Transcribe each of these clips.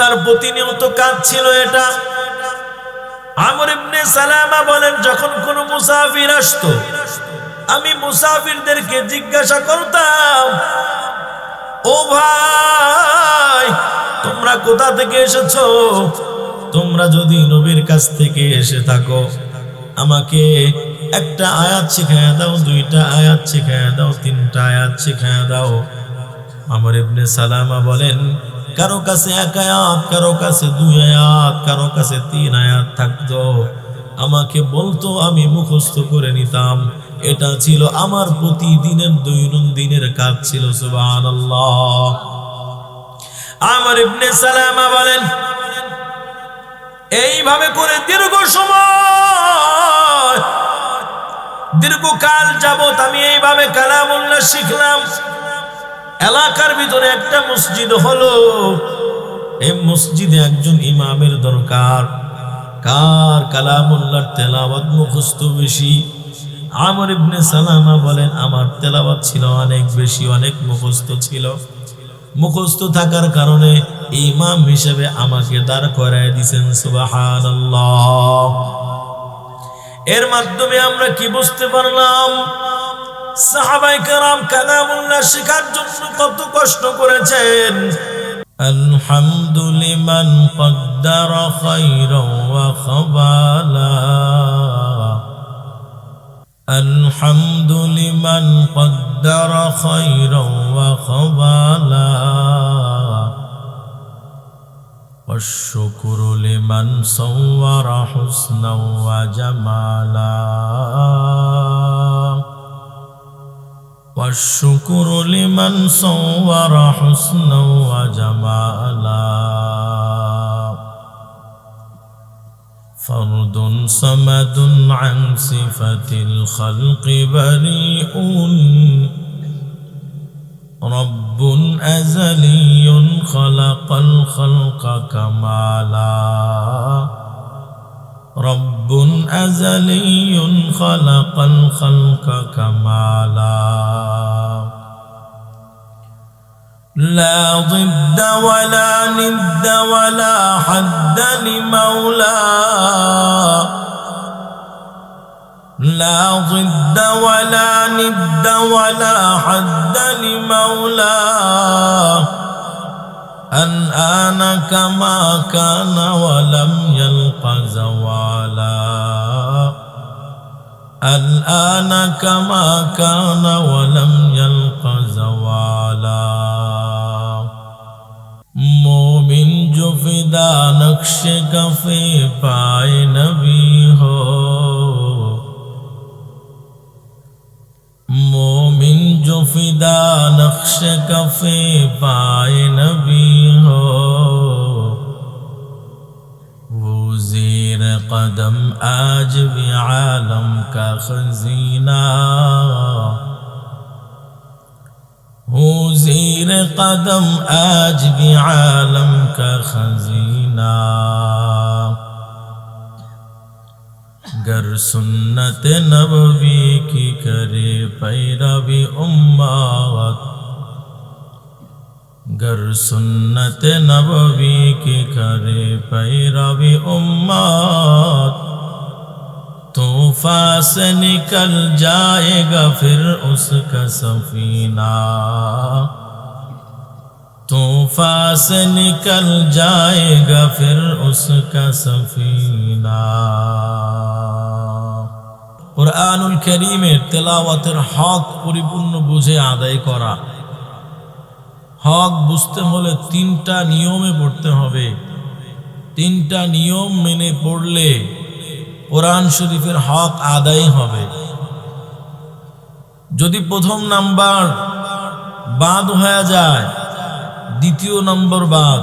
তার প্রতিনিয়ত কাজ ছিল এটা। আমর ইবনে সালামা বলেন, যখন কোন মুসাফির আসতো আমি মুসাফিরদেরকে জিজ্ঞাসা করতাম, ও ভাই তোমরা কোথা থেকে এসেছো? তোমরা যদি নবীর কাছ থেকে এসে থাকো আমাকে একটা আয়াত শিখায়া দাও, দুইটা আয়াত শিখায়া দাও, তিনটা আয়াত শিখায়া দাও। আমর ইবনে সালামা বলেন, কারো কাছে এক আয়াত, কারো কাছে দুই আয়াত, কারো কাছে তিন আয়াত থাকতো, আমাকে বলতো, আমি মুখস্থ করে নিতাম। এটা ছিল আমার প্রতিদিনের দৈনন্দিনের কাজ ছিল। সুবহানাল্লাহ। আমর ইবনে সালামা বলেন, এইভাবে করে দীর্ঘকাল যাবত আমি এইভাবে কালামুল্লাহ শিখলাম। এলাকার ভিতরে একটা মসজিদ হলো, এই মসজিদে একজন ইমামের দরকার। কার কালামুল্লাহর তেলাওয়াত মুখস্থ বেশি? আমর ইবনে সালামা বলেন, আমার তেলাওয়াত ছিল অনেক বেশি, অনেক মুখস্থ ছিল। মুখস্থ থাকার কারণে ইমাম হিসেবে আমাকে দাঁড় করায় দিয়েছেন। সুবহানাল্লাহ। এর মাধ্যমে আমরা কি বুঝতে পারলাম? সাহাবায়ে কেরাম কালামুল্লাহ শেখার জন্য কত কষ্ট করেছেন। আলহামদু লিমান কদ্দারা খায়রান ওয়া খাবালা, আলহামদু লিমান কদ্দারা খায়রান ওয়া খাবালা, والشكر لمن صور حسنا وجمالا، والشكر لمن صور حسنا وجمالا، فرد صمد عن صفة الخلق بريء، رب أزلي خلق الخلق كمالا، رب أزلي خلق الخلق كمالا، لا ضد ولا ند ولا حد لمولاه، لا ضد ولا ند ولا حد لمولاه، الآن كما كان ولم يلق زوالا، الآن كما كان ولم يلق زوالا، मोमिन जो फिदा नक्श कफे पाए नबी हो, मोमिन जो फिदा नक्श कफे पाए नबी हो, वो ज़ीर कदम आज भी आलम का खजीना, वो ज़ीर कदम आज भी आलम का खजीना, गर सुन्नत नबवी की करे पैरवी उम्मत, गर सुन्नत नबवी की करे पैरवी उम्मत, तूफा से निकल जाएगा फिर उसका सफीना, तूफा से निकल जाएगा फिर उसका सफीना। কুরআনুল কারীমের তেলাওয়াতের হক পরিপূর্ণ বুঝে আদায় করা। হক বুঝতে হলে তিনটা নিয়মে পড়তে হবে। তিনটা নিয়ম মেনে পড়লে কোরআন শরীফের হক আদায় হবে। যদি প্রথম নাম্বার বাদ হয়ে যায়, দ্বিতীয় নম্বর বাদ,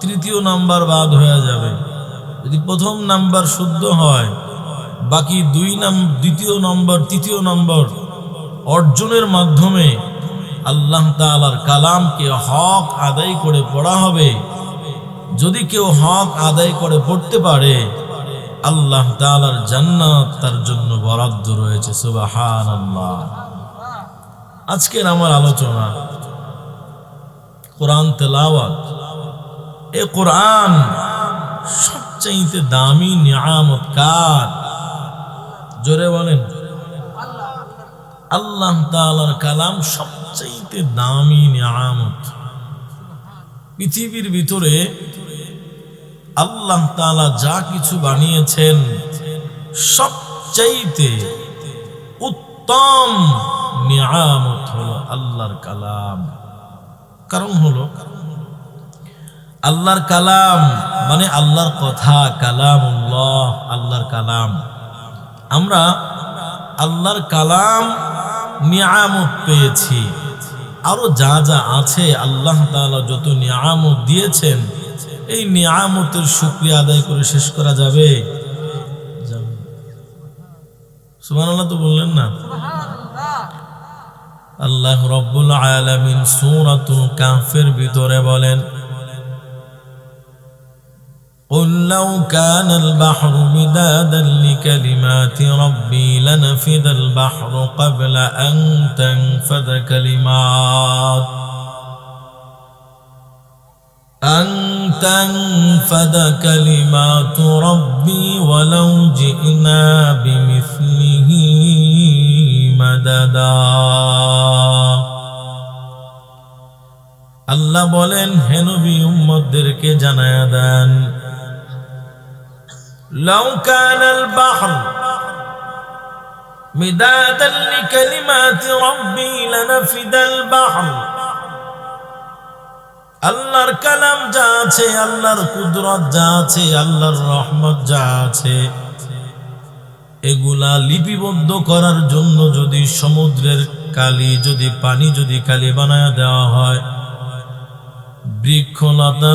তৃতীয় নাম্বার বাদ হয়ে যাবে। যদি প্রথম নাম্বার শুদ্ধ হয়, বাকি দ্বিতীয় নম্বর, তৃতীয় নম্বর অর্জনের মাধ্যমে আল্লাহ তাআলার কালামকে হক আদায় করে পড়া হবে। যদি কেউ হক আদায় করে পড়তে পারে, আল্লাহ তাআলার জান্নাত তার জন্য বরাদ্দ রয়েছে। সুবহানাল্লাহ। আজকের আমার আলোচনা কোরআন তেলাওয়াত এ কোরআন সবচেয়ে দামি নিয়ামত কার? জোরে বলেন। আল্লাহ তাআলার কালাম সবচেয়ে দামি নিয়ামত। পৃথিবীর ভিতরে আল্লাহ তাআলা যা কিছু বানিয়েছেন সবচেয়ে উত্তম নিয়ামত হলো আল্লাহর কালাম। কারণ হলো আল্লাহর কালাম মানে আল্লাহর কথা, কালামুল্লাহ, আল্লাহর কালাম। আমরা আল্লাহর কালাম নিয়ামত পেয়েছি। আরো যা যা আছে আল্লাহ তাআলা যত নিয়ামত দিয়েছেন, এই নিয়ামতের শুকরিয়া আদায় করে শেষ করা যাবে? সুবহানাল্লাহ তো বললেন না? আল্লাহ রাব্বুল আলামিন সূরাতুল কাহফের ভিতরে বলেন, قل لو كان البحر مدادا لكلمات ربي لنفد البحر قبل أن تنفد كلمات ربي ولو جئنا بمثله مددا। আল্লাহ বলেন, হে নবী উম্মতদেরকে জানায়া দেন, لو كان البحر مدادا لكلمات ربي لنفد البحر। আল্লাহর কালাম যা আছে, আল্লাহর কুদরত যা আছে, আল্লাহর রহমত যা আছে, এগুলা লিপিবদ্ধ করার জন্য যদি সমুদ্রের কালি, যদি পানি যদি কালি বানায়া দেওয়া হয়, বৃক্ষলতা,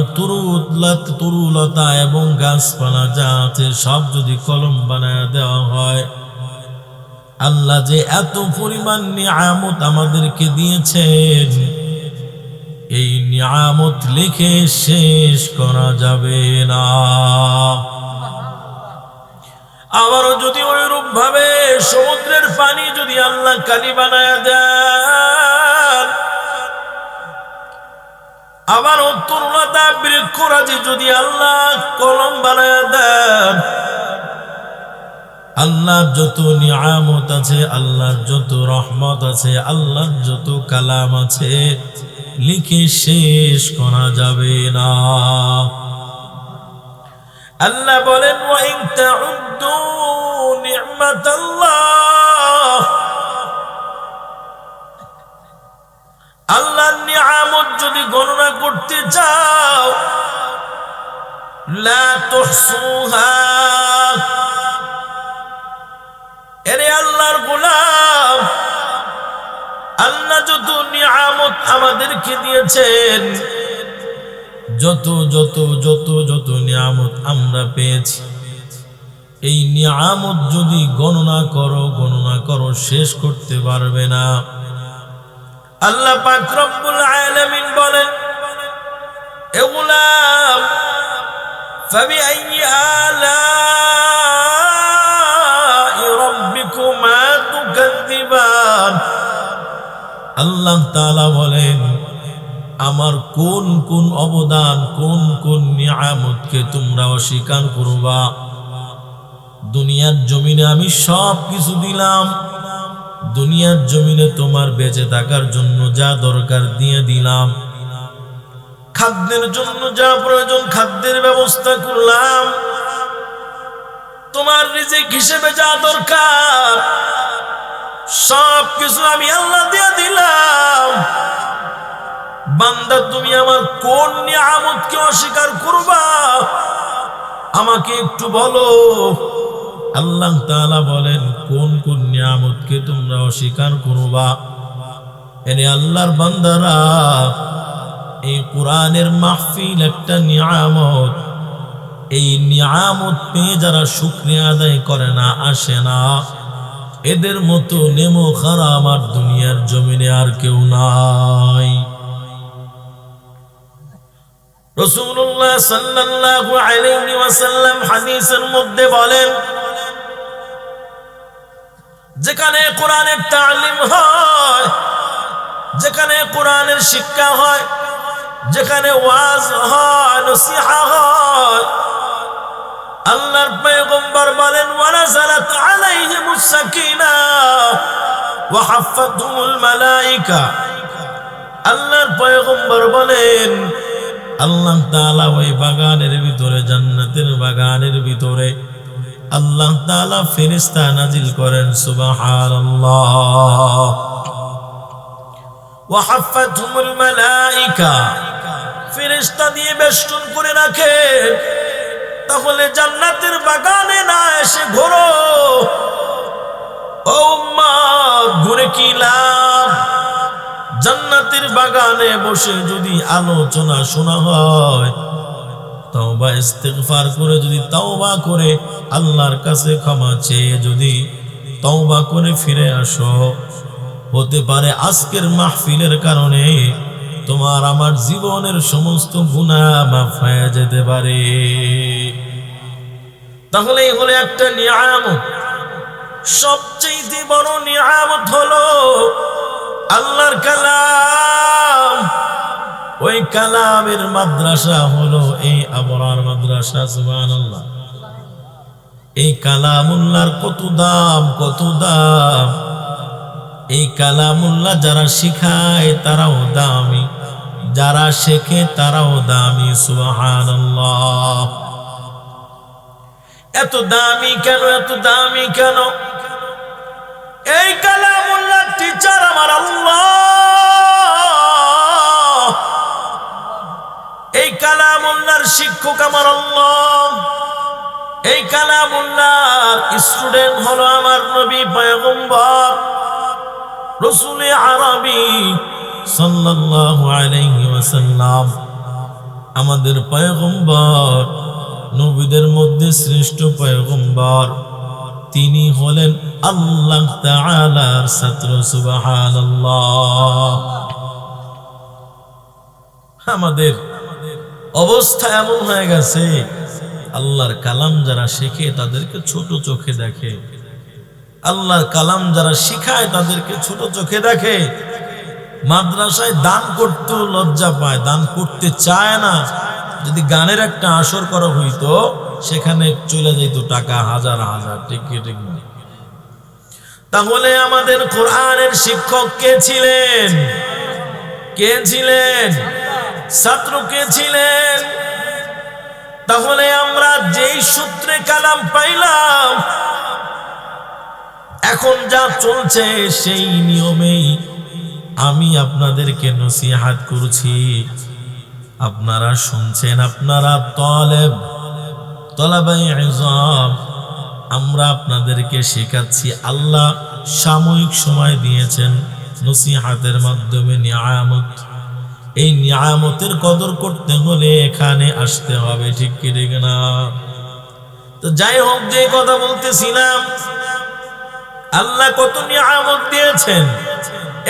তরুলতা এবং গাছপালা যা আছে সব যদি কলম বানায়া দেওয়া হয়, আল্লাহ যে এত পরিমাণ নিয়ামত আমাদেরকে দিয়েছেন, এই নিয়ামত লিখে শেষ করা যাবে না। আবারও যদি ওইরূপ ভাবে সমুদ্রের পানি যদি আল্লাহ কালি বানায়া দেন, আবার তরুলতা বৃক্ষরাজি যদি আল্লাহ কলম বানায়া দেন, আল্লাহর যত নিয়ামত আছে, আল্লাহর যত রহমত আছে, আল্লাহর যত কালাম আছে, লিখে শেষ করা যাবে না। আল্লাহ বলেন, ওয়া ইন তাউদ্দু নি'মাতাল্লাহ, আল্লাহর নিয়ামত যদি গণনা করতে চাও, লা তুহসুহা, এরে আল্লাহর গোলাম, আল্লাহ যত নিয়ামত আমাদেরকে দিয়েছেন, যত যত যত যত নিয়ামত আমরা পেয়েছি, এই নিয়ামত যদি গণনা করো শেষ করতে পারবে না। আল্লাহ পাক রব্বুল আলামিন বলেন, এ গোলাম, ফাবিআইয়ি আলাই রাব্বিকুমা তুকাযযিবান। আল্লাহ তাআলা বলেন, আমার কোন কোন অবদান, কোন কোন নিয়ামতকে তোমরা অস্বীকার করবা? দুনিয়ার জমিনে আমি সব কিছু দিলাম, দুনিয়ার জমিনে তোমার বেঁচে থাকার জন্য যা দরকার দিয়ে দিলাম, খাদ্যের জন্য যা প্রয়োজন খাদ্যের ব্যবস্থা করলাম, তোমার রিজিক হিসেবে যা দরকার সব কিছু আমি আল্লাহ দিয়ে দিলাম। বান্দা, তুমি আমার কোন নিয়ামতকে অস্বীকার করবা? আমাকে একটু বলো। আল্লাহ তাআলা বলেন, কোন কোন নিয়ামতকে তোমরা অস্বীকার করবা? এনে আল্লাহর বান্দারা, এই কোরআনের মাহফিল একটা নিয়ামত। এই নিয়ামত পেয়ে যারা শুকরিয়া আদায় করে না, আসে না, এদের মতো নেমো খারা আমার দুনিয়ার জমিনে আর কেউ নাই। রাসূলুল্লাহ সাল্লাল্লাহু আলাইহি ওয়াসাল্লাম হাদিসের মধ্যে বলেন, যেখানে কোরআনের তালিম হয়, যেখানে কোরআনের শিক্ষা হয়, যেখানে ওয়াজ হয়, নসিহা হয়, আল্লাহর পয়গম্বর বলেন ওয়ানাযালাত আলাইহিমুস সাকিনাহ ওয়া হাফাতুহুল মালায়েকা। আল্লাহর পয়গম্বর বলেন আল্লাহ তাআলা ওই বাগানের ভিতরে, জান্নাতের বাগানের ভিতরে আল্লাহ তাআলা ফেরেশতা নাজিল করেন, সুবহানাল্লাহ। ওয়া হাফাতুহুল মালায়েকা, ফেরেশতা দিয়ে বেষ্টন করে রাখে। তাহলে জান্নাতের বাগানে না এসে ঘোরো, ও উম্মত, ঘুরে কি লাভ? জান্নাতের বাগানে বসে যদি আলোচনা শোনা হয়, তওবা ইস্তিগফার করে যদি তওবা করে আল্লাহর কাছে ক্ষমা চেয়ে যদি তওবা করে ফিরে আসো, হতে পারে আজকের মাহফিলের কারণে তোমার আমার জীবনের সমস্ত গুনাহ মাফ হয়ে যেতে পারে। তাহলে হলো একটা নিয়ামত। সবচেয়ে বড় নিয়ামত হলো আল্লাহর কালাম। ওই কালামের মাদ্রাসা হলো এই আবরার মাদ্রাসা, সুবহানাল্লাহ। এই কালামুল্লাহর কত দাম, কত দাম! এই কালামুল্লাহ যারা শিখায় তারাও দামি, যারা শেখে তারাও দামি, সুবহানাল্লাহ। এত দামি কেন, এত দামি কেন? এই কালামুল্লাহর টিচার আমার আল্লাহ। এই কালামুল্লাহর শিক্ষক আমার আল্লাহ। এই কালামুল্লাহর স্টুডেন্ট হলো আমার নবী পয়গম্বর রাসূল আরবি সাল্লাল্লাহু আলাইহি ওয়াসাল্লাম। আমাদের পয়গম্বর, নবীদের মধ্যে শ্রেষ্ঠ পয়গম্বর, তিনি হলেন আল্লাহ তাআলার ছাত্র, সুবহানাল্লাহ। আমাদের অবস্থা এমন হয়ে গেছে, আল্লাহর কালাম যারা শেখে তাদেরকে ছোট চোখে দেখে, আল্লাহর কালাম যারা শিখায় তাদেরকে ছোট চোখে দেখে। মাদ্রাসায় দান করতেও লজ্জা পায়, দান করতে চায় না। যদি গানের একটা আসর করা হইতো, সেখানে চলে যেত টাকা হাজার হাজার, ঠিক ঠিক না? তাহলে আমাদের কোরআনের শিক্ষক কে ছিলেন? কে ছিলেন? ছাত্র কে ছিলেন? তাহলে আমরা যেই সূত্রে কালাম পাইলাম, এখন যা চলছে সেই নিয়মেই আমি আপনাদেরকে নসিহাত করছি। আপনারা শুনছেন, আপনারা তলাবাই ইলম, আমরা আপনাদেরকে শেখাচ্ছি। আল্লাহ সাময়িক সময় দিয়েছেন নসিহাতের মাধ্যমে, নিয়ামত। এই নিয়ামতের কদর করতে হলে এখানে আসতে হবে, ঠিক কি ঠিক না? তো যাই হোক, যে কথা বলতেছিলাম, আল্লাহ কত নিয়ামত দিয়েছেন,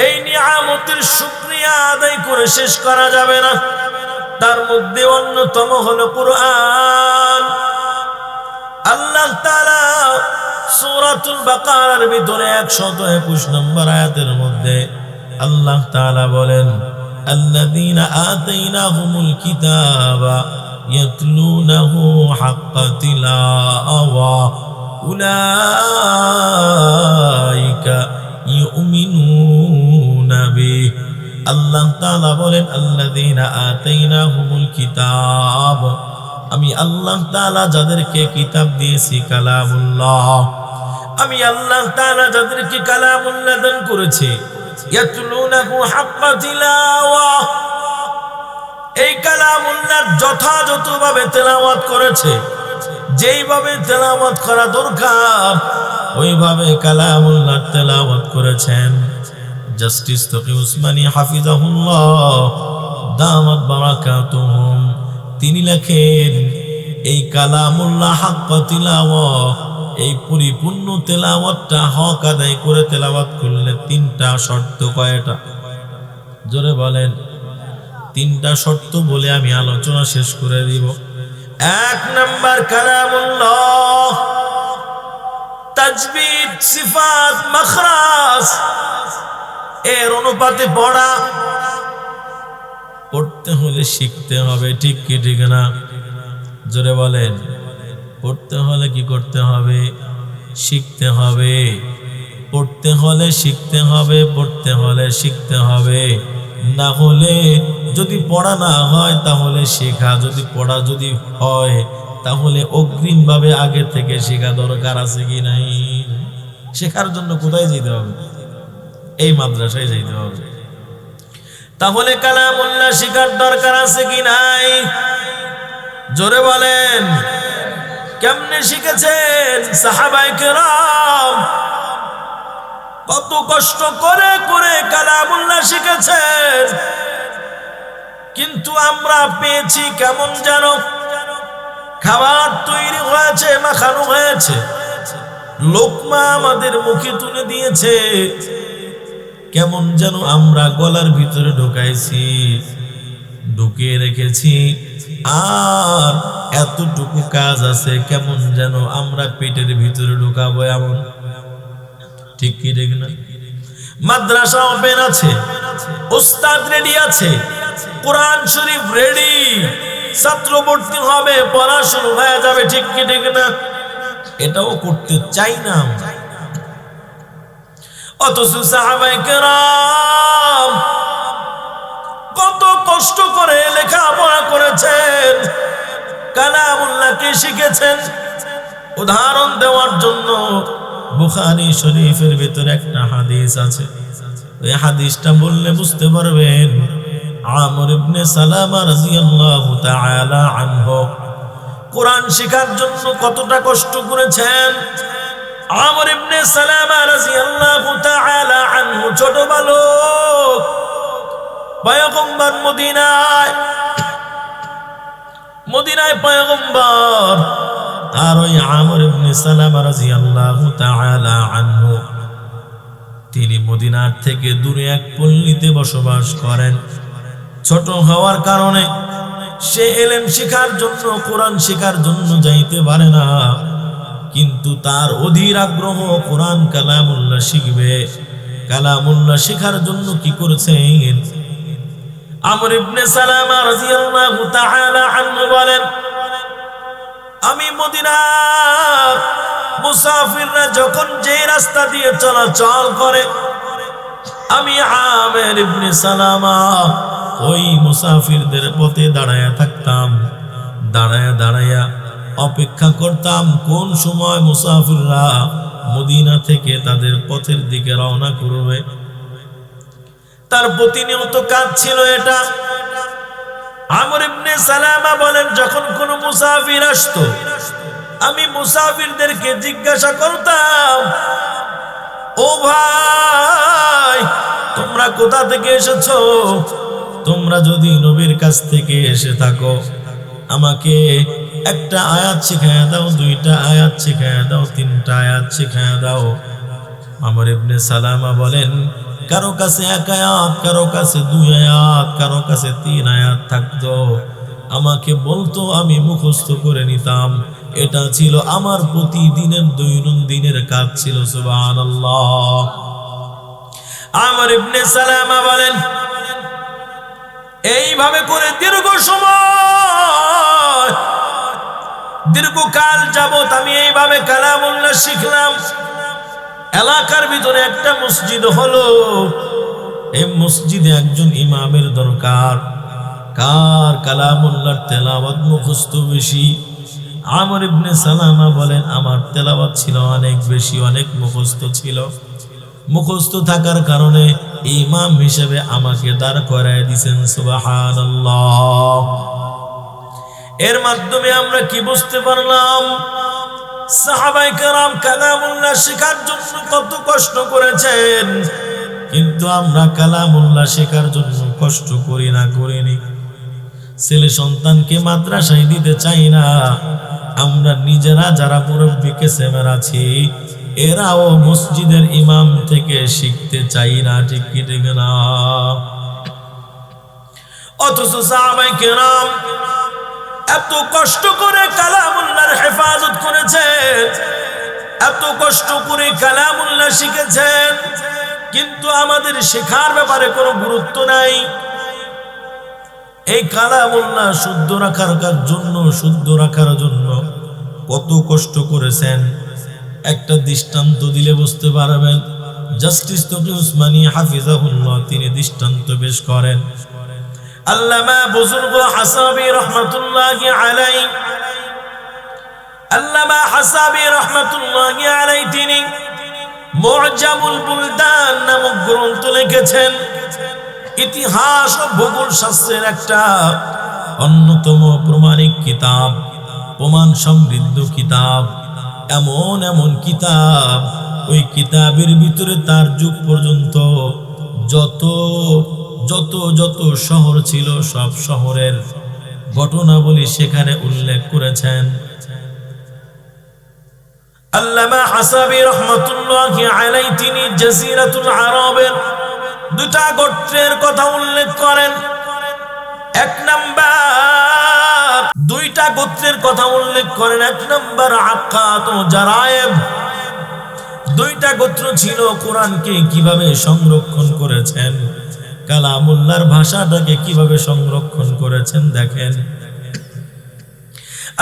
এই নিয়ামতের শুকরিয়া আদায় করে শেষ করা যাবে না। তার মধ্যে অন্যতম হলো কুরআন। আল্লাহ তাআলা সূরাতুল বাকারার ভিতরে 121 নম্বর আয়াতের মধ্যে আল্লাহ তাআলা বলেন, আল্লাযীনা আতাইনাহুমুল কিতাবা ইয়াতলুনাহু হাক্কা তিলাওয়া উলাইকা ইউমিনুনা বিহি। আল্লাহ তাআলা বলেন, আল্লাযীনা আতাইনাহুমুল কিতাব, আমি আল্লাহ তাআলা যাদেরকে কিতাব দিয়েছি, কালামুল্লাহ, আমি আল্লাহ তাআলা যাদেরকে কালামুল্লাহ দান করেছি, ইয়াতলুনাহু হাক্কা তিলাওয়া, এই কালামুল্লাহ যথাযথভাবে তেলাওয়াত করেছে। যেইভাবে তেলাওয়াত করা দরকার ওইভাবে কালামুল্লাহ তেলাওয়াত করেছেন। জাস্টিস তকি উসমানী হাফিজাহুল্লাহ দামাত বারাকাতুহুম, তিনি লেখেন, এই কালামুল্লাহ হাক্কা তিলাওয়া, এই পরিপূর্ণ তেলাওয়াতটা হক আদায় করে তেলাওয়াত করলে 3টা শর্ত। কয়টা? জোরে বলেন। 3টা শর্ত বলে আমি আলোচনা শেষ করে দিব। 1 নাম্বার, কালামুল্লাহ তাজবিদ, সিফাত, মাখরাজ এর অনুপাতে পড়া। পড়তে হলে শিখতে হবে, ঠিক কি ঠিক না? জোরে বলেন। পড়তে হলে কি করতে হবে? শিখতে হবে। পড়তে হলে শিখতে হবে, পড়তে হলে শিখতে হবে। না হলে যদি পড়া না হয় তাহলে শেখা, যদি পড়া যদি হয় তাহলে অগ্রিমভাবে আগে থেকে শেখা দরকার আছে কি নাই? শেখার জন্য কোথায় যেতে হবে? এই মাদ্রাসায় যেতে হবে। তাহলে কালামুল্লাহ শেখার দরকার আছে কি নাই? জোরে বলেন। কেমনে শিখেছেন সাহাবায়ে কেরাম? কত কষ্ট করে করে কালামুল্লাহ শিখেছেন। কিন্তু আমরা পেয়েছি কেমন যেন খাবার তৈরি হয়েছে, মাখানো হয়েছে, লোকমা আমাদের মুখে তুলে দিয়েছে, কেমন যেন আমরা গলার ভিতরে ঢোকাইছি, ঢুকিয়ে রেখেছি, আর এতটুকু কাজ আছে, কেমন যেন আমরা পেটের ভিতরে ঢুকাবো এমন। ঠিক কি ঠিক না? মাদ্রাসা ওপেন আছে, উস্তাদ রেডি আছে, কোরআন শরীফ রেডি, ছাত্র ভর্তি হবে, পড়া শুরু হয়ে যাবে, ঠিক কি ঠিক না? এটাও করতে চাই না। অথচ সাহাবায়ে কেরাম কত কষ্ট করে লেখাপড়া করেছেন, কালামুল্লাহকে শিখেছেন। উদাহরণ দেওয়ার জন্য বুখারী শরীফের ভিতরে একটা হাদিস আছে, এই হাদিসটা বললে বুঝতে পারবেন। আমর ইবনে সালামা রাদিয়াল্লাহু তাআলা আনহু কোরআন শেখার জন্য কতটা কষ্ট করেছেন। আমর ইবনে সালামা রাদিয়াল্লাহু তাআলা আনহু ছোট বালক, পয়গম্বর মদিনায় পয়গম্বর, আর ওই আমর ইবনে সালামা রাদিয়াল্লাহু তাআলা আনহু তিনি মদিনার থেকে দূরে এক পল্লীতে বসবাস করেন। ছোট হওয়ার কারণে সে ইলম শেখার জন্য, কোরআন শেখার জন্য যাইতে পারে না, কিন্তু তার অধীর আগ্রহ কোরআন কালামুল্লাহ শিখবে। কালামুল্লাহ শেখার জন্য কি করেছেন? আমর ইবনে সালামা রাদিয়াল্লাহু তাআলা আনহু বলেন, আমি মদিনার মুসাফিররা যখন যে রাস্তা দিয়ে চলাচল করে, আমি আমের ইবনে সালামা ওই মুসাফিরদের পথে দাঁড়ায়া থাকতাম, দাঁড়ায়া অপেক্ষা করতাম কোন সময় মুসাফিররা মদিনা থেকে তাদের পথের দিকে রওনা করবে। তার প্রতিনিয়ত কাজ ছিল এটা। আমর ইবনে সালামা বলেন, যখন কোন মুসাফির আসতো, আমি মুসাফিরদেরকে জিজ্ঞাসা করতাম, ও ভাই, তোমরা কোথা থেকে এসেছো? তোমরা যদি নবীর কাছ থেকে এসে থাকো, আমাকে একটা আয়াত শিখায়া দাও, দুইটা আয়াত শিখায়া দাও, তিনটা আয়াত শিখায়া দাও। আমর ইবনে সালামা বলেন, কারো কাছে এক আয়াত, কারো কাছে দুই আয়াত, কারো কাছে তিন আয়াত থাকতো, আমাকে বলতো, আমি মুখস্থ করে নিতাম। এটা ছিল আমার প্রতিদিনের দৈনন্দিনের কাজ ছিল। সুবহানাল্লাহ। আমর ইবনে সালামা বলেন, এইভাবে করে দীর্ঘকাল যাবত আমি এইভাবে কালামুল্লাহ শিখলাম। এলাকার ভিতরে একটা মসজিদ হলো, এই মসজিদে একজন ইমামের দরকার। কার কালামুল্লাহর তেলাওয়াত মুখস্থ বেশি? আমর ইবনে সালামা বলেন, আমার তেলাওয়াত ছিল অনেক বেশি, অনেক মুখস্থ ছিল। মুখস্থ থাকার কারণে ইমাম হিসেবে আমাকে দাঁড় করায় দিয়েছেন। সুবহানাল্লাহ। এর মাধ্যমে আমরা কি বুঝতে পারলাম? সাহাবায়ে কেরাম কালামুল্লাহ শেখার জন্য কত কষ্ট করেছেন, কিন্তু আমরা কালামুল্লাহ শেখার জন্য কষ্ট করি না, করিনি। ছেলে সন্তানকে মাদ্রাসায় দিতে চাই না, আমরা নিজেরা যারা মুরব্বি কেসেমের আছি, এরাও মসজিদের ইমাম থেকে শিখতে চাই না, ঠিক কি ঠিক না? অথচ সাহাবায়ে কেরাম এত কষ্ট করে কালামুল্লাহর হেফাজত করেছেন, এত কষ্ট করে কালামুল্লাহ শিখেছেন, কিন্তু আমাদের শেখার ব্যাপারে কোনো গুরুত্ব নাই। এই কালামুল্লাহ শুদ্ধ রাখার জন্য কত কষ্ট করেছেন একটা দৃষ্টান্ত দিলে বুঝতে পারবেন। জাস্টিস তকি উসমানী হাফিজাহুল্লাহ তিনি দৃষ্টান্ত পেশ করেন। আল্লামা বুজুর্গ হাসাবি রহমাতুল্লাহি আলাইহি তিনি মুআজামুল বুলদান নামক গ্রন্থ লিখেছেন। ইতিহাস ও ভূগোল শাস্ত্রের একটা অন্যতম প্রমাণিক কিতাব, প্রমাণ সমৃদ্ধ কিতাব, এমন কিতাব, ওই কিতাবের ভিতরে তার যুগ পর্যন্ত যত যত যত শহর ছিল সব শহরের ঘটনাবলী সেখানে উল্লেখ করেছেন। আল্লামা হাসাবি রহমাতুল্লাহি আলাইহি তিনি জাজিরাতুল আরবের দুটা গোত্রের কথা উল্লেখ করেন। এক নাম্বার দুইটা গোত্রের কথা উল্লেখ করেন। এক নাম্বার আক্কাত ও জারায়েব। দুইটা গোত্র ছিল কোরআনকে কিভাবে সংরক্ষণ করেছেন, কালামুল্লাহর ভাষাটাকে কিভাবে সংরক্ষণ করেছেন দেখেন।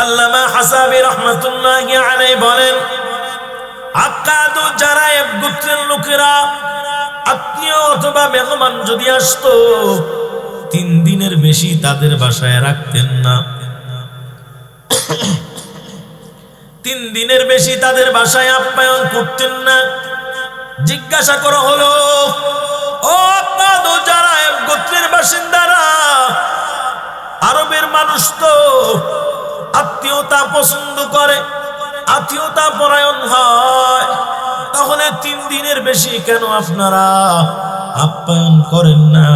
আল্লামা হাসাবি রহমাতুল্লাহি আলাইহি বলেন, আক্কাদ ও জারায়েব গোত্রের লোকেরা আত্মীয় অথবা মেহমান যদি আসতো 3 দিনের বেশি তাদের বাসায় রাখতেন না। 3 দিনের বেশি তাদের বাসায় আপ্যায়ন করতেন না। জিজ্ঞাসা করা হলো, ও আক্কাদ ও জারায়েব গোত্রের বাসিন্দারা, আরবের মানুষ তো আত্মীয়তা পছন্দ করে, আত্মীয়তা পরায়ণ হয়, তাহলে 3 দিনের বেশি কেন আপনারা আপ্যায়ন করেন না?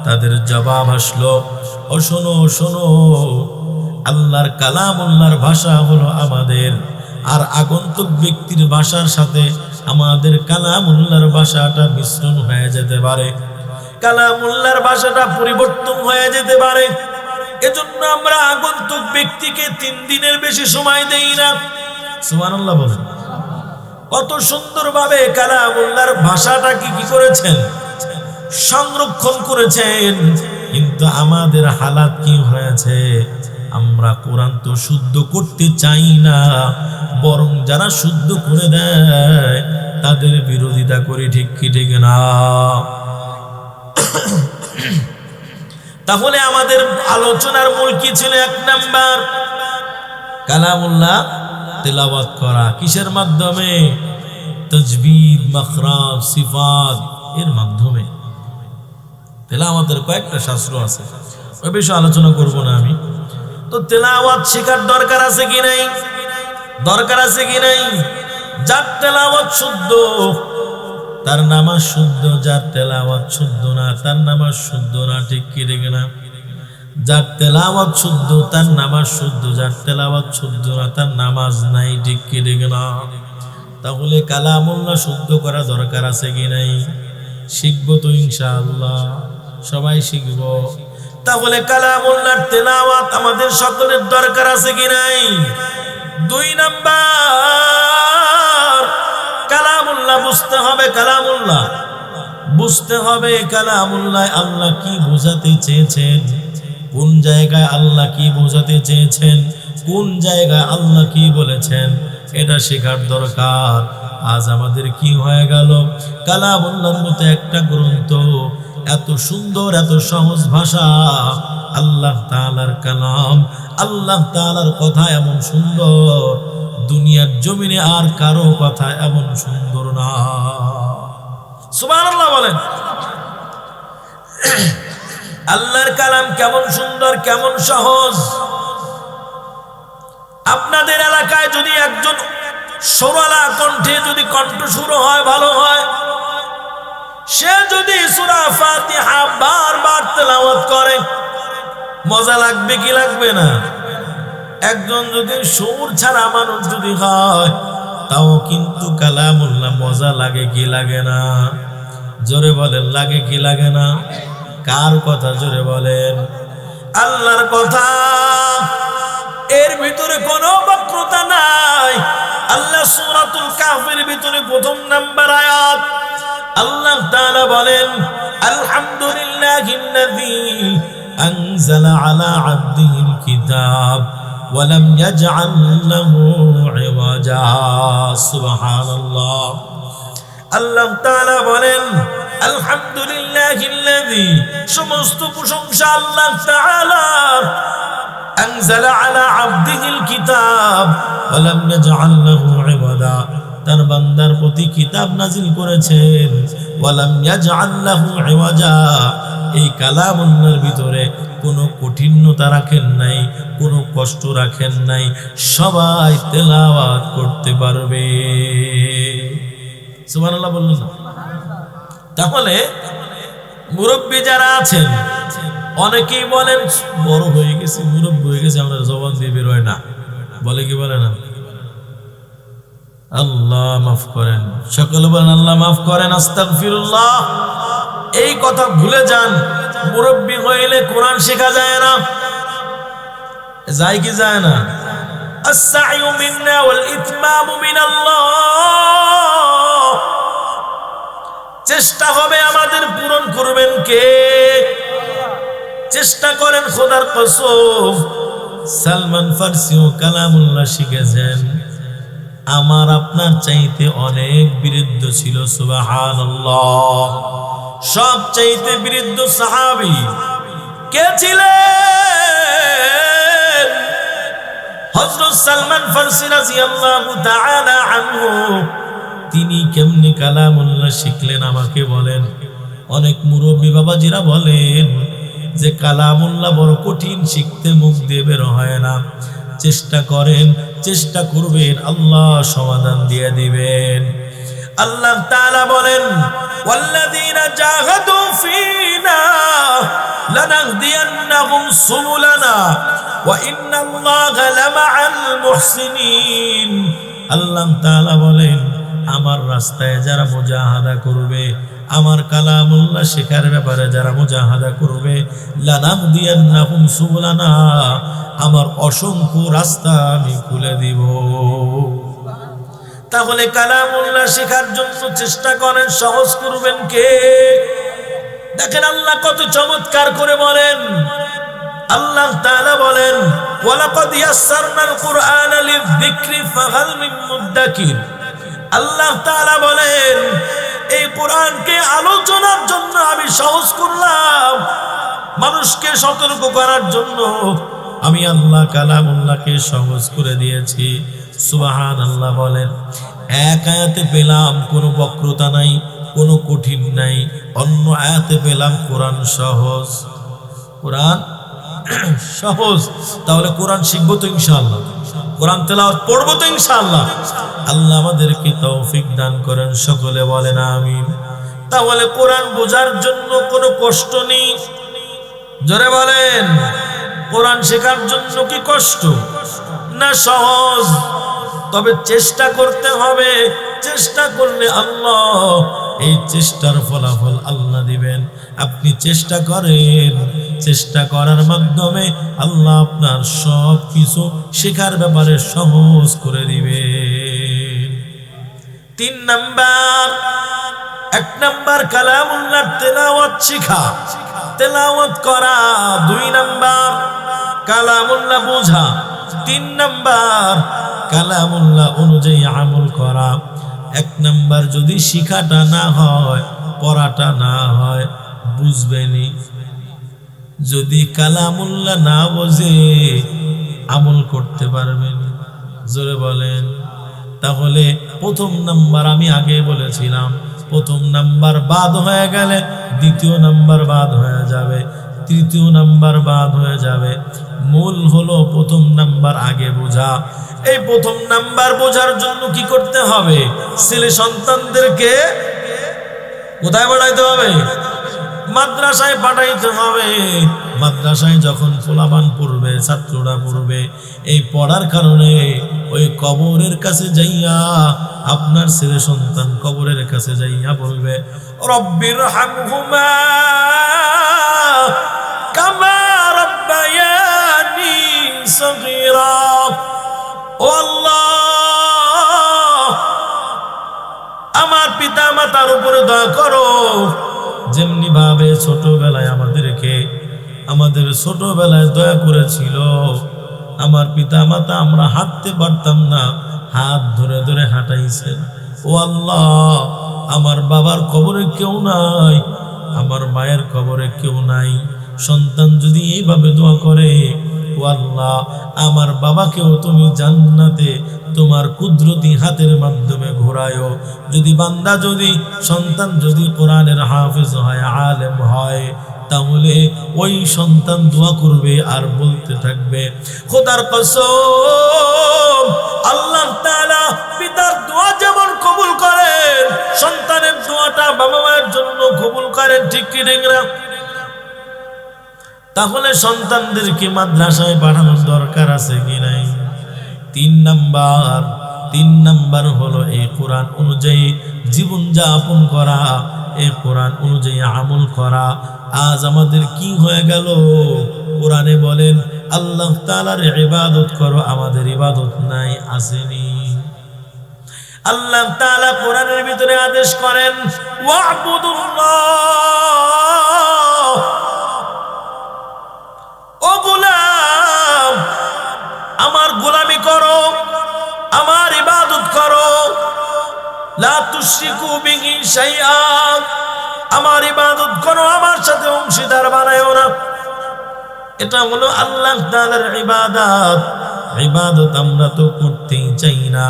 তাদের জবাব আসলো, ও শোনো, আল্লাহর কালামুল্লাহর ভাষা হলো আমাদের, আর আগন্তুক ব্যক্তির ভাষার সাথে আমাদের কালামুল্লাহর ভাষাটা মিশ্রণ হয়ে যেতে পারে, কালামুল্লাহর ভাষাটা পরিবর্তন হয়ে যেতে পারে। এজন্য আমরা আগন্তুক ব্যক্তিকে 3 দিনের বেশি সময় দেই না। সুবহানাল্লাহ বলেন। কত সুন্দরভাবে কালামুল্লাহর ভাষাটাকে কি করেছেন? সংরক্ষণ করেছেন। কিন্তু আমাদের হালাত কি হয়েছে? আমরা কোরআন তো শুদ্ধ করতে চাই না, বরং যারা শুদ্ধ করে দেয় তাদের বিরোধিতা করি, ঠিক কি ঠিক না? তাহলে আমাদের আলোচনার মূল কি ছিল? 1 নাম্বার কালামুল্লাহ তেলাওয়াত করা। কিসের মাধ্যমে? তাজবিদ, মাখরাজ, সিফাত এর মাধ্যমে। তেলাওয়াতের কয়েকটা শাস্ত্র আছে, ওই বিষয়ে আলোচনা করব না আমি। তো তেলাওয়াত শেখার দরকার আছে কি নাই? দরকার আছে কি নাই? যার তেলাওয়াত শুদ্ধ তার নামাজ শুদ্ধ, যার তেলাওয়াত শুদ্ধ না তার নামাজ শুদ্ধ না, ঠিক কি ঠিক না? যার তেলাওয়াত শুদ্ধ তার নামাজ শুদ্ধ, যার তেলাওয়াত শুদ্ধ না তার নামাজ নাই, ঠিক কি ঠিক না? তাহলে কালামুল্লাহ শুদ্ধ করা দরকার আছে কি নাই? শিখবো তো ইনশাআল্লাহ, সবাই শিখবো। তাহলে কালামুল্লাহর তেলাওয়াত আমাদের সকলের দরকার আছে কি নাই? 2 নাম্বার কালামুল্লাহ বুঝতে হবে। কালামুল্লাহ বুঝতে হবে, কালামুল্লাহ আল্লাহ কি বোঝাতে চেয়েছেন, কোন জায়গায় আল্লাহ কি বোঝাতে চেয়েছেন, কোন জায়গায় আল্লাহ কি বলেছেন, এটা শেখার দরকার। আজ আমাদের কি হয়ে গেল? কালামুল্লাহর মতো একটা গ্রন্থ, এত সুন্দর, এত সহজ ভাষা, আল্লাহ তাআলার কালাম, আল্লাহ তাআলার কথা এমন সুন্দর, দুনিয়ার জমিনে আর কারো কথা এমন সুন্দর না। সুবহানাল্লাহ বলেন। আল্লাহর কালাম কেমন সুন্দর, কেমন সহজ। আপনাদের এলাকায় যদি একজন সুরালা কণ্ঠে যদি কণ্ঠস্বর হয়, ভালো হয়, সে যদি সূরা ফাতিহা বারবার তেলাওয়াত করে, মজা লাগবে কি লাগবে না? একজন যদি সুর ছাড়া মানুষ যদি হয়, তাও কিন্তু কালামুল্লাহ মজা লাগে কি লাগে না? জোরে বলেন, লাগে কি লাগে না? কার কথা জোরে বলেন? আল্লাহর কথা। এর ভিতরে কোনো বক্রতা নাই। আল্লাহ সূরাতুল কাহফের ভিতরে 1 নাম্বার আয়াত আল্লাহ তাআলা বলেন, আলহামদুলিল্লাহিল্লাযী আনজালা আলা আবদিহিল কিতাব ওয়া লাম ইয়াজআল লাহু ইওয়াজা। সুবহানাল্লাহ। আল্লাহ তাআলা বলেন, আলহামদুলিল্লাহিল্লাযী, সমস্ত প্রশংসা আল্লাহ তাআলার, আনজালা আলা আবদিহিল কিতাব ওয়া লাম ইয়াজআল লাহু ইওয়াজা, তার বান্দার প্রতি কিতাব নাজিল করেছেন, ওয়া লাম ইয়াজআল লাহু ইওয়াজা, এই কালামুল্লাহর ভিতরে কোনো কঠিনতা রাখেন নাই, কোনো কষ্ট রাখেন নাই, সবাই তেলাওয়াত করতে পারবে। সুবহানাল্লাহ বললেন না? তাহলে মুরব্বী যারা আছেন, অনেকেই বলেন বড় হয়ে গেছে, মুরব্বী হয়ে গেছে, আমরা জবান দিয়ে বের হয় না, বলে কি বলে না? আল্লাহ মাফ করেন, সকলে বলেন আল্লাহ মাফ করেন, আস্তাগফিরুল্লাহ। এই কথা ভুলে যান, মুরব্বী হইলে কোরআন শেখা যায় না। যায় কি যায় না? আস-সা'য়ু মিন্না ওয়াল ইতমামু মিনাল্লাহ, চেষ্টা হবে আমাদের, পূরণ করবেন কে? চেষ্টা করেন খোদার কসম। সালমান ফারসিও কালামুল্লাহ শিখেছেন, আমার আপনার চাইতে অনেক বৃদ্ধ ছিল। সুবহানাল্লাহ। সব চাইতে বৃদ্ধ সাহাবী কে ছিলেন? হযরত সালমান ফারসি রাদিয়াল্লাহু তাআলা আনহু। তিনি কেমনে কালামুল্লাহ শিখলেন আমাকে বলেন। অনেক মুরব্বী বাবাজিরা বলেন যে কালামুল্লাহ বড় কঠিন, শিখতে মুখ দিয়ে বের হয় না। চেষ্টা করেন, চেষ্টা করবেন, আল্লাহ সমাধান দিয়ে দিবেন। আল্লাহ তাআলা বলেন, ওয়াল্লাযীনা জাহাদু ফীনা লানাহদিয়ান্নাহুম সুবুলানা ওয়া ইন্নাল্লাহা লামাআল মুহসিনিন। আল্লাহ তাআলা বলেন, আমার রাস্তায় যারা মুজাহাদা করবে, আমার কালামুল্লাহ শেখার ব্যাপারে যারা মুজাহাদা করবে, লানাহদিয়ান্নাহুম সুবুলানা, আমার অসংখ্য রাস্তা আমি খুলে দিব। তাহলে কালামুল্লাহ শেখার জন্য চেষ্টা করেন, সহজ করবেন কে? দেখেন আল্লাহ কত চমৎকার করে বলেন। আল্লাহ তাআলা বলেন, ওয়ালাকাদ ইয়াসসারনাল কুরআনা লিয-যিকরি ফাহাল মিন মুদ্দাকির। আল্লাহ তাআলা বলেন, এই কোরআনকে আলোচনার জন্য আমি সহজ করলাম, মানুষকে সতর্ক করার জন্য আমি আল্লাহ কালামুল্লাহকে সহজ করে দিয়েছি। সুবহানাল্লাহ বলেন। এক আয়াতে পেলাম কোনো বক্রতা নাই, কোনো কঠিন নাই, অন্য আয়াতে পেলাম কোরআন সহজ। কোরআন সহজ। তাহলে কোরআন শিখবো তো ইনশাআল্লাহ, কোরআন তেলাওয়াত পড়বো তো ইনশাআল্লাহ। আল্লাহ আমাদেরকে তৌফিক দান করেন, সকলে বলেন আমিন। তাহলে কোরআন বোঝার জন্য কোনো কষ্ট নেই, জোরে বলেন। কোরআন শেখার জন্য কি কষ্ট? না, সহজ। তবে চেষ্টা করতে হবে, চেষ্টা করলে আল্লাহ এই চেষ্টার ফলাফল আল্লাহ দিবেন। আপনি চেষ্টা করেন, চেষ্টা করার মাধ্যমে আল্লাহ আপনার সব কিছু শেখার ব্যাপারে সহজ করে দিবেন। 3 নাম্বার, 1 নাম্বার কালামুল্লাহ তেলাওয়াত শিখা, তেলাওয়াত করা। 2 নাম্বার কালামুল্লাহ বোঝা। 3 নাম্বার কালামুল্লাহ অনুযায়ী আমল করা। 1 নাম্বার যদি শিখাটা না হয়, পড়াটা না হয়, বুঝবেনি। যদি কালামুল্লাহ না বোঝে, আমল করতে পারবেন। জোরে বলেন। তাহলে 1ম নাম্বার আমি আগে বলেছিলাম, 1ম নাম্বার বাদ হয়ে গেলে 2য় নাম্বার বাদ হয়ে যাবে, 3য় নাম্বার বাদ হয়ে যাবে। মূল হলো 1ম নাম্বার আগে বোঝা। এই 1ম নাম্বার বোঝার জন্য কি করতে হবে? ছেলে সন্তানদেরকে কোথায় পাঠাইতে হবে? মাদ্রাসায় পাঠাইতে হবে। মাদ্রাসায় যখন পোলাপান পড়বে, ছাত্ররা পড়বে, এই পড়ার কারণে ওই কবরের কাছে যাইয়া, আপনার ছেলে সন্তান কবরের কাছে যাইয়া বলবে, রব্বির হামহুমা কামা রাব্বায়ানি সগীরা। ও আল্লাহ, আমার পিতা মাতার উপরে দয়া করো, যেমনি ভাবে ছোটবেলায় আমাদেরকে আমাদের ছোটবেলায় দয়া করেছিল। আমার পিতা মাতা আমরা হাঁটতে পারতাম না, হাত ধরে ধরে হাঁটাইছেন। ও আল্লাহ, আমার বাবার কবরে কেউ নাই, আমার মায়ের কবরে কেউ নাই। সন্তান যদি এইভাবে দোয়া করে, ও আল্লাহ, আমার বাবাকেও তুমি জান্নাতে তোমার কুদরতি হাতের মাধ্যমে ঘোরায়ো। যদি বান্দা, যদি সন্তান যদি কোরআনের হাফেজ হয়, আলেম হয়, তাহলে ওই সন্তান দোয়া করবে আর বলতে থাকবে, খোদার কসম, আল্লাহ তাআলা পিতার দোয়া যেমন কবুল করেন, সন্তানের দোয়াটা বাবা মায়ের জন্য কবুল করেন। ঠিক কি ঠিক না? তাহলে সন্তানদেরকে মাদ্রাসায় পাঠানোর দরকার আছে কি নাই? 3 নাম্বার হলো এই কোরআন অনুযায়ী জীবন যাপন করা, এই কোরআন অনুযায়ী আমল করা। আজ আমাদের কি হয়ে গেল? কোরআনে বলেন আল্লাহ তাআলার ইবাদত করো, আমাদের ইবাদত নাই, আসেনি। আল্লাহ তাআলা কোরআনের ভিতরে আদেশ করেন, ওয়া'বুদুল্লাহ, ও গোলাম, আমার গোলামি করো, আমার ইবাদত করো, লা তুশরিকু বিহি শাইআ, আমার ইবাদত করো, আমার সাথে অংশীদার বানায়ো না। এটা হলো আল্লাহ তাআলার ইবাদত। ইবাদত আমরা তো করতেই চাই না।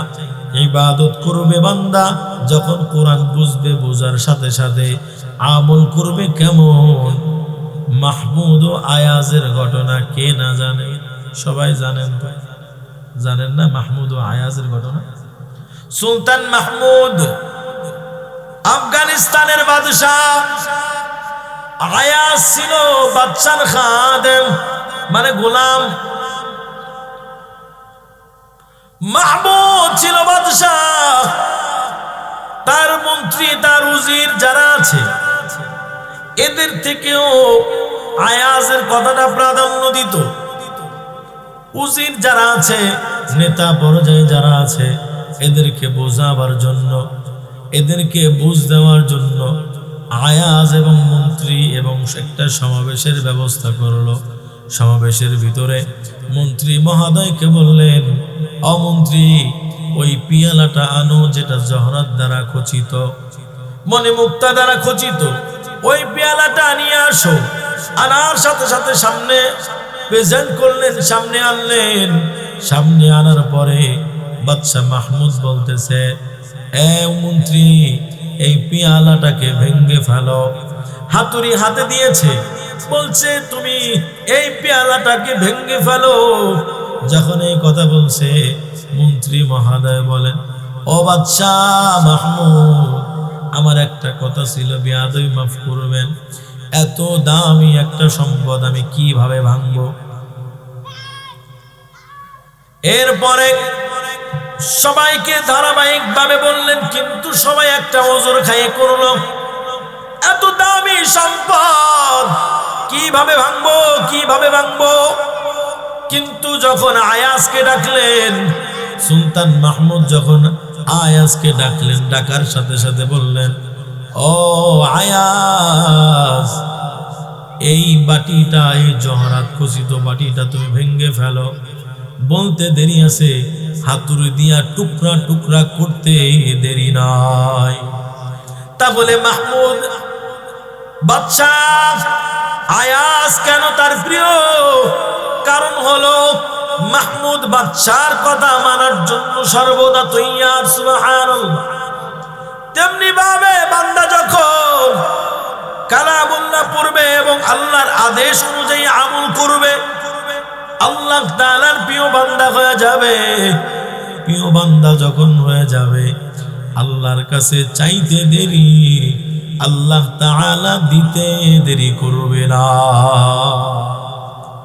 ইবাদত করবে বান্দা যখন কোরআন বুঝবে, বোঝার সাথে সাথে আমল করবে কেমন? মাহমুদ ও আয়াজের ঘটনা কে না জানে? সবাই জানেন তো? জানেন না মাহমুদ ও আয়াজের ঘটনা? সুলতান মাহমুদ আফগানিস্তানের বাদশাহ। আয়াজ ছিল বাদশার খাদেম, মানে গোলাম। মাহমুদ ছিল বাদশাহ, তার মন্ত্রী, তার উজির যারা আছে, এদের থেকেও আয়াজের কথাটা প্রাধান্য দিত। উজির যারা আছে, নেতা পর্যায়ে যারা আছে, এদেরকে বোঝাবার জন্য, এদেরকে বুঝ দেওয়ার জন্য আয়াজ এবং মন্ত্রী এবং একটা সমাবেশের ব্যবস্থা করলো। সমাবেশের ভিতরে মন্ত্রী মহোদয়কে বললেন, অমন্ত্রী, ওই পিয়ালাটা আনো যেটা জহরাত দ্বারা খচিত, মনে মুক্তা দ্বারা খচিত, ওই পেয়ালাটা নিয়ে আসো। আনার সাথে সাথে সামনে প্রেজেন্ট করলেন, সামনে আনলেন। সামনে আনার পরে বাদশা মাহমুদ বলতেছে, এ মন্ত্রী, এই পেয়ালাটাকে ভেঙ্গে ফেলো। হাতুড়ি হাতে দিয়েছে, বলছে তুমি এই পেয়ালাটাকে ভেঙ্গে ফেলো। যখন এই কথা বলছে, মন্ত্রী মহোদয় বলেন, ও বাদশা মাহমুদ, আমার একটা কথা ছিল, বেয়াদবি মাফ করবেন, এত দামি একটা সম্পদ আমি কিভাবে ভাঙবো? এরপরে সবাইকে ধারাবাহিক ভাবে বললেন, কিন্তু সবাই একটা ওজর খাইয়ে করলো, এত দামি সম্পদ কিভাবে ভাঙবো, কিভাবে ভাঙবো? কিন্তু যখন আয়াজকে ডাকলেন, সুলতান মাহমুদ যখন আয়াজকে ডাকলেন, ডাকার সাথে সাথে বললেন, ও আয়াজ, এই বাটিটা, এই জহরাত খচিত বাটিটা তুমি ভেঙ্গে ফেলো। বলতে দেরি আছে, হাতুড়ি দিয়া টুকরা টুকরা করতে দেরি নাই। তাহলে মাহমুদ বাদশাহ আয়াজ কেন তার প্রিয়? কারণ হলো মাহমুদ বাদশার কথা মানার জন্য সর্বদা তৈয়ার। সুবহানাল্লাহ। তেমনি ভাবে বান্দা যখন কালামুল্লাহ পড়বে এবং আল্লাহর আদেশ অনুযায়ী আমল করবে, আল্লাহ তাআলার প্রিয় বান্দা হয়ে যাবে। প্রিয় বান্দা যখন হয়ে যাবে, আল্লাহর কাছে চাইতে দেরি, আল্লাহ তাআলা দিতে দেরি করবে না।